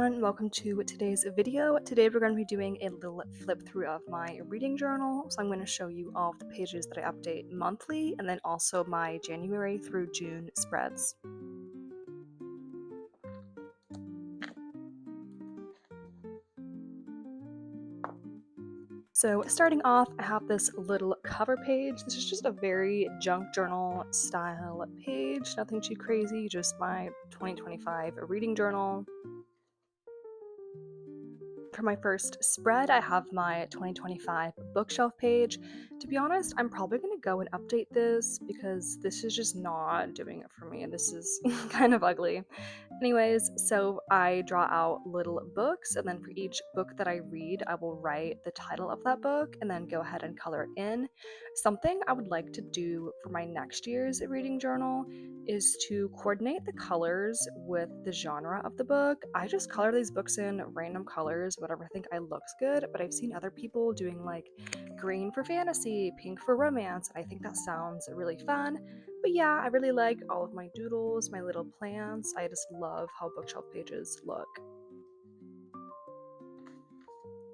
everyone, welcome to today's video. Today we're going to be doing a little flip through of my reading journal. So I'm going to show you all of the pages that I update monthly and then also my January through June spreads. So starting off, I have this little cover page. This is just a very junk journal style page, nothing too crazy, just my 2025 reading journal. For my first spread, I have my 2025 bookshelf page. To be honest, I'm probably going to go and update this because this is just not doing it for me and this is kind of ugly. Anyways, so I draw out little books, and then for each book that I read, I will write the title of that book and then go ahead and color it in. Something I would like to do for my next year's reading journal is to coordinate the colors with the genre of the book. I just color these books in random colors, whatever I think I looks good, but I've seen other people doing like green for fantasy, pink for romance, and I think that sounds really fun. But yeah, I really like all of my doodles, my little plants. I just love how bookshelf pages look.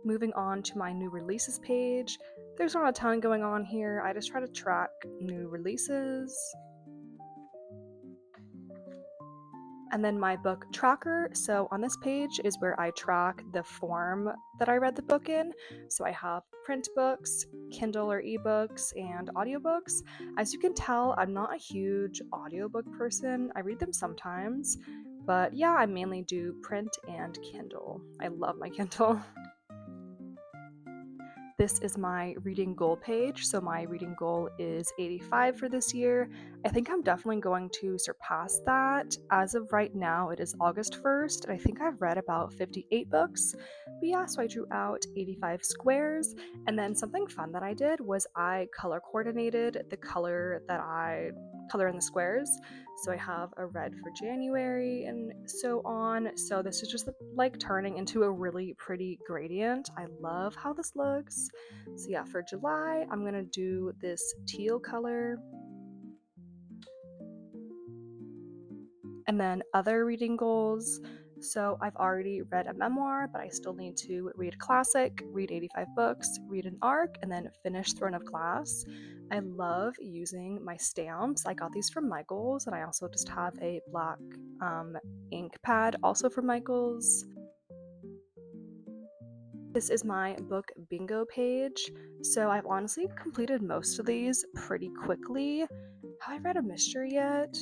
Moving on to my new releases page, there's not a ton going on here. I just try to track new releases. And then my book tracker. So on this page is where I track the form that I read the book in. So I have print books, Kindle or ebooks, and audiobooks. As you can tell, I'm not a huge audiobook person. I read them sometimes, but yeah, I mainly do print and Kindle. I love my Kindle. This is my reading goal page. So my reading goal is 85 for this year. I think I'm definitely going to surpass that. As of right now, it is August 1st, and I think I've read about 58 books. But yeah, so I drew out 85 squares. And then something fun that I did was I color coordinated the color that I color in the squares. So I have a red for January and so on. So this is just like turning into a really pretty gradient. I love how this looks. So yeah, for July, I'm gonna do this teal color. And then other reading goals. So I've already read a memoir, but I still need to read a classic, read 85 books, read an arc, and then finish Throne of Glass. I love using my stamps. I got these from Michael's, and I also just have a black ink pad also from Michael's. This is my book bingo page. So I've honestly completed most of these pretty quickly. Have I read a mystery yet?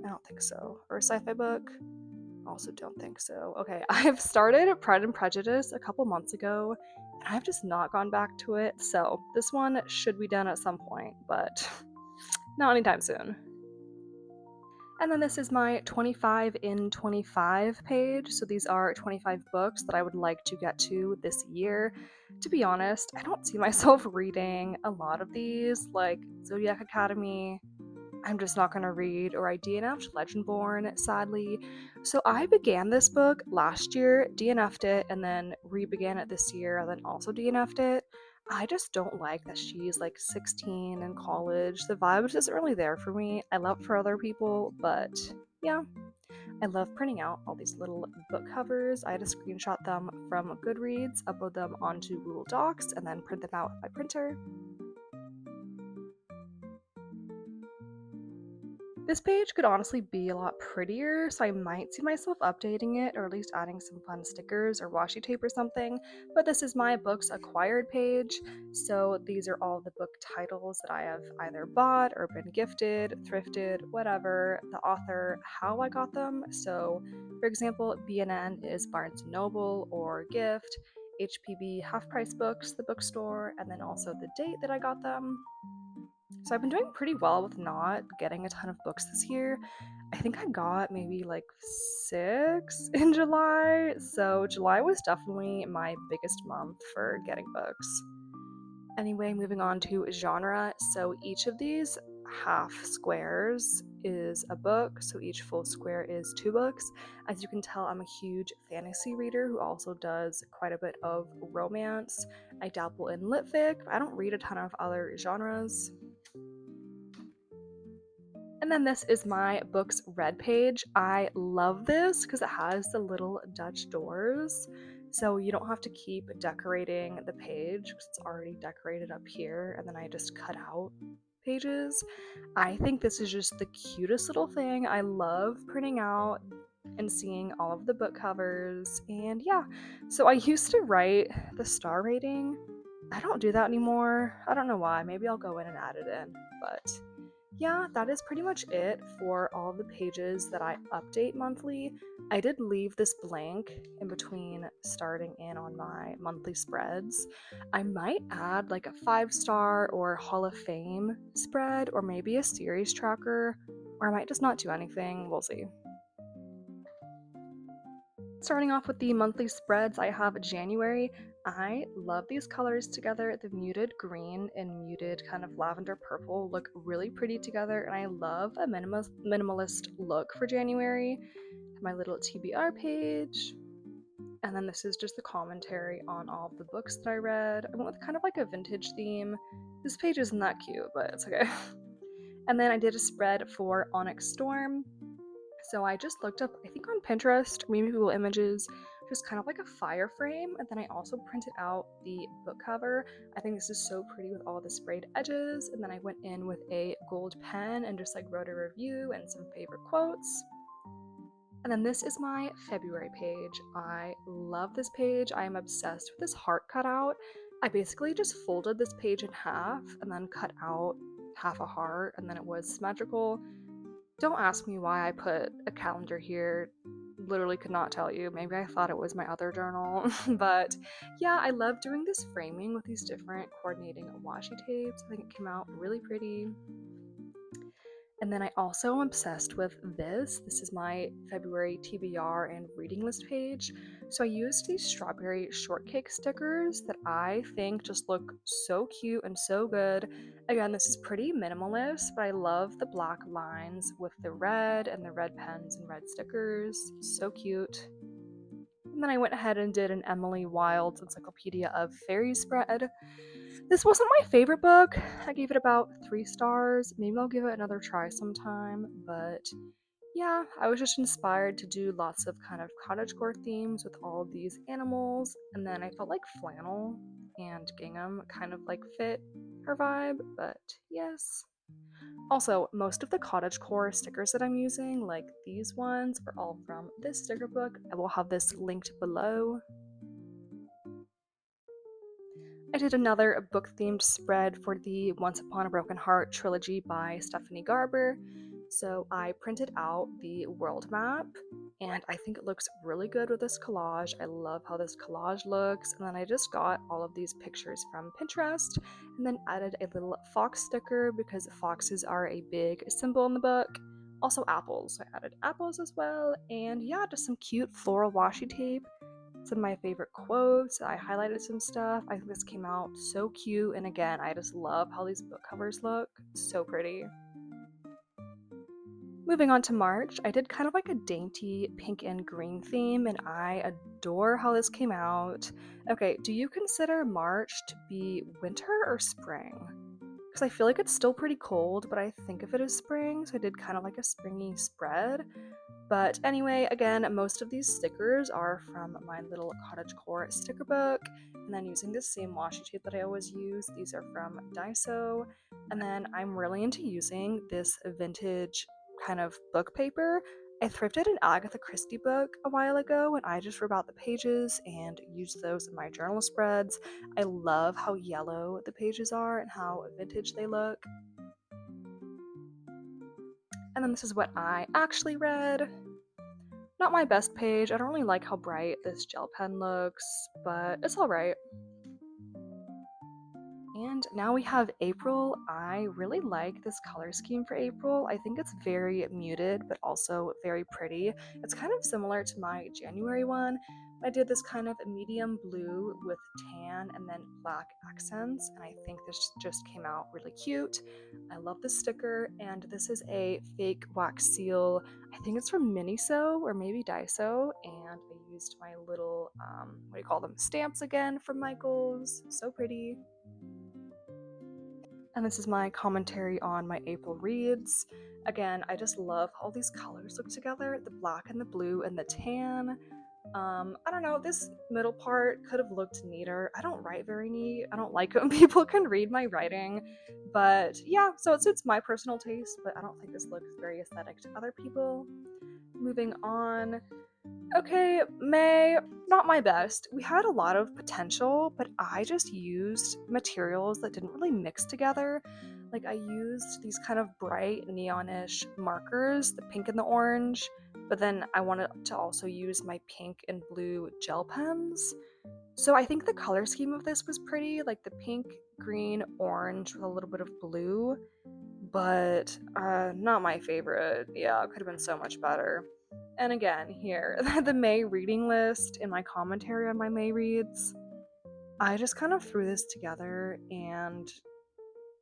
I don't think so. Or a sci-fi book? Also don't think so. Okay, I've started Pride and Prejudice a couple months ago, and I've just not gone back to it, so this one should be done at some point, but not anytime soon. And then this is my 25 in 25 page. So these are 25 books that I would like to get to this year. To be honest, I don't see myself reading a lot of these, like Zodiac Academy, I'm just not going to read, or I DNF'd Legendborn, sadly. So I began this book last year, DNF'd it, and then re-began it this year, and then also DNF'd it. I just don't like that she's like 16 in college. The vibe just isn't really there for me. I love it for other people, but yeah. I love printing out all these little book covers. I had to screenshot them from Goodreads, upload them onto Google Docs, and then print them out with my printer. This page could honestly be a lot prettier, so I might see myself updating it or at least adding some fun stickers or washi tape or something, but this is my books acquired page, so these are all the book titles that I have either bought or been gifted, thrifted, whatever, the author, how I got them. So for example, BNN is Barnes & Noble or Gift, HPB Half Price Books, the bookstore, and then also the date that I got them. So I've been doing pretty well with not getting a ton of books this year. I think I got maybe like 6 in July. So July was definitely my biggest month for getting books. Anyway, moving on to genre. So each of these half squares is a book, so each full square is 2 books. As you can tell, I'm a huge fantasy reader who also does quite a bit of romance. I dabble in lit fic, but I don't read a ton of other genres. And then this is my book's red page. I love this because it has the little Dutch doors. So you don't have to keep decorating the page because it's already decorated up here. And then I just cut out pages. I think this is just the cutest little thing. I love printing out and seeing all of the book covers. And yeah, so I used to write the star rating. I don't do that anymore. I don't know why. Maybe I'll go in and add it in. But yeah, that is pretty much it for all the pages that I update monthly. I did leave this blank in between starting in on my monthly spreads. I might add like a 5-star or Hall of Fame spread, or maybe a series tracker, or I might just not do anything. We'll see. Starting off with the monthly spreads, I have January. I love these colors together. The muted green and muted kind of lavender purple look really pretty together, and I love a minimalist look for January. My little TBR page. And then this is just the commentary on all of the books that I read. I went with kind of like a vintage theme. This page isn't that cute, but it's okay. And then I did a spread for Onyx Storm. So I just looked up, I think on Pinterest, maybe Google Images, just kind of like a fire frame. And then I also printed out the book cover. I think this is so pretty with all the sprayed edges. And then I went in with a gold pen and just like wrote a review and some favorite quotes. And then this is my February page. I love this page. I am obsessed with this heart cutout. I basically just folded this page in half and then cut out half a heart, and then it was symmetrical. Don't ask me why I put a calendar here. Literally could not tell you. Maybe I thought it was my other journal. But yeah, I love doing this framing with these different coordinating washi tapes. I think it came out really pretty. And then I also am obsessed with this. This is my February TBR and reading list page. So I used these strawberry shortcake stickers that I think just look so cute and so good. Again, this is pretty minimalist, but I love the black lines with the red and the red pens and red stickers. So cute. And then I went ahead and did an Emily Wilde's Encyclopedia of Fairy spread. This wasn't my favorite book. I gave it about 3 stars. Maybe I'll give it another try sometime. But yeah, I was just inspired to do lots of kind of cottagecore themes with all of these animals. And then I felt like flannel and gingham kind of like fit her vibe. But yes. Also, most of the cottagecore stickers that I'm using, like these ones, are all from this sticker book. I will have this linked below. I did another book themed spread for the Once Upon a Broken Heart trilogy by Stephanie Garber. So I printed out the world map, and I think it looks really good with this collage. I love how this collage looks. And then I just got all of these pictures from Pinterest and then added a little fox sticker because foxes are a big symbol in the book. Also apples. I added apples as well. And yeah, just some cute floral washi tape, some of my favorite quotes. I highlighted some stuff. I think this came out so cute, and again, I just love how these book covers look. So pretty. Moving on to March, I did kind of like a dainty pink and green theme, and I adore how this came out. Okay, do you consider March to be winter or spring? Because I feel like it's still pretty cold, but I think of it as spring, so I did kind of like a springy spread. But anyway, again, most of these stickers are from my little cottagecore sticker book. And then using the same washi tape that I always use, these are from Daiso. And then I'm really into using this vintage kind of book paper. I thrifted an Agatha Christie book a while ago, and I just wrote out the pages and used those in my journal spreads. I love how yellow the pages are and how vintage they look. And then this is what I actually read. Not my best page. I don't really like how bright this gel pen looks, but it's alright. And now we have April. I really like this color scheme for April. I think it's very muted, but also very pretty. It's kind of similar to my January one. I did this kind of medium blue with tan and then black accents, and I think this just came out really cute. I love this sticker, and this is a fake wax seal. I think it's from Miniso or maybe Daiso, and I used my little, what do you call them, stamps again from Michaels. So pretty. And this is my commentary on my April reads. Again, I just love how all these colors look together, the black and the blue and the tan. I don't know, this middle part could have looked neater. I don't write very neat. I don't like it when people can read my writing. But yeah, so it suits my personal taste, but I don't think this looks very aesthetic to other people. Moving on. Okay, May, not my best. We had a lot of potential, but I just used materials that didn't really mix together. Like, I used these kind of bright neonish markers, the pink and the orange, but then I wanted to also use my pink and blue gel pens. So I think the color scheme of this was pretty, like the pink, green, orange with a little bit of blue, but not my favorite. Yeah, it could have been so much better. And again, here, the May reading list in my commentary on my May reads. I just kind of threw this together and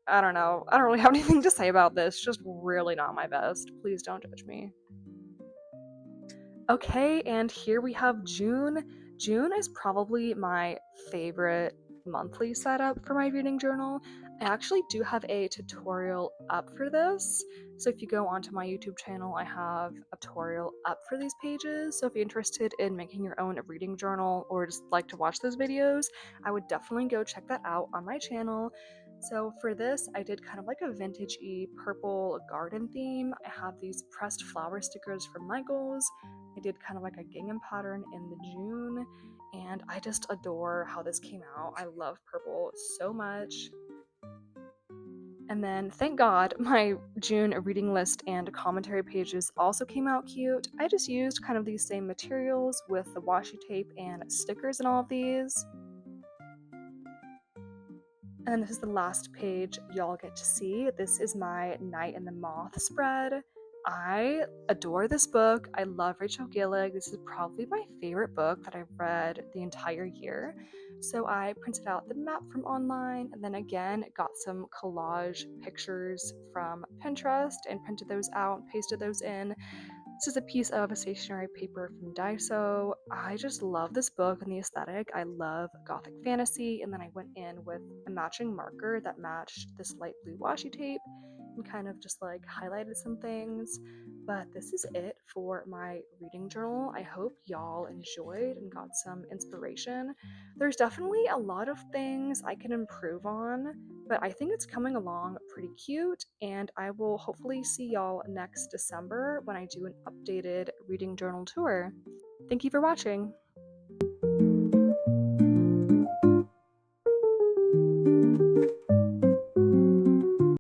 I don't know. I don't really have anything to say about this. Just really not my best. Please don't judge me. Okay, and here we have June. June is probably my favorite monthly setup for my reading journal. I actually do have a tutorial up for this. So if you go onto my YouTube channel, I have a tutorial up for these pages. So if you're interested in making your own reading journal or just like to watch those videos, I would definitely go check that out on my channel. So for this, I did kind of like a vintage-y purple garden theme. I have these pressed flower stickers from Michaels. I did kind of like a gingham pattern in the June, and I just adore how this came out. I love purple so much. And then, thank God, my June reading list and commentary pages also came out cute. I just used kind of these same materials with the washi tape and stickers and all of these. And then this is the last page y'all get to see. This is my Night and the Moth spread. I adore this book. I love Rachel Gillig. This is probably my favorite book that I've read the entire year. So I printed out the map from online and then again got some collage pictures from Pinterest and printed those out, pasted those in. This is a piece of a stationery paper from Daiso. I just love this book and the aesthetic. I love gothic fantasy, and then I went in with a matching marker that matched this light blue washi tape and kind of just like highlighted some things. But this is it for my reading journal. I hope y'all enjoyed and got some inspiration. There's definitely a lot of things I can improve on, but I think it's coming along pretty cute, and I will hopefully see y'all next December when I do an updated reading journal tour. Thank you for watching!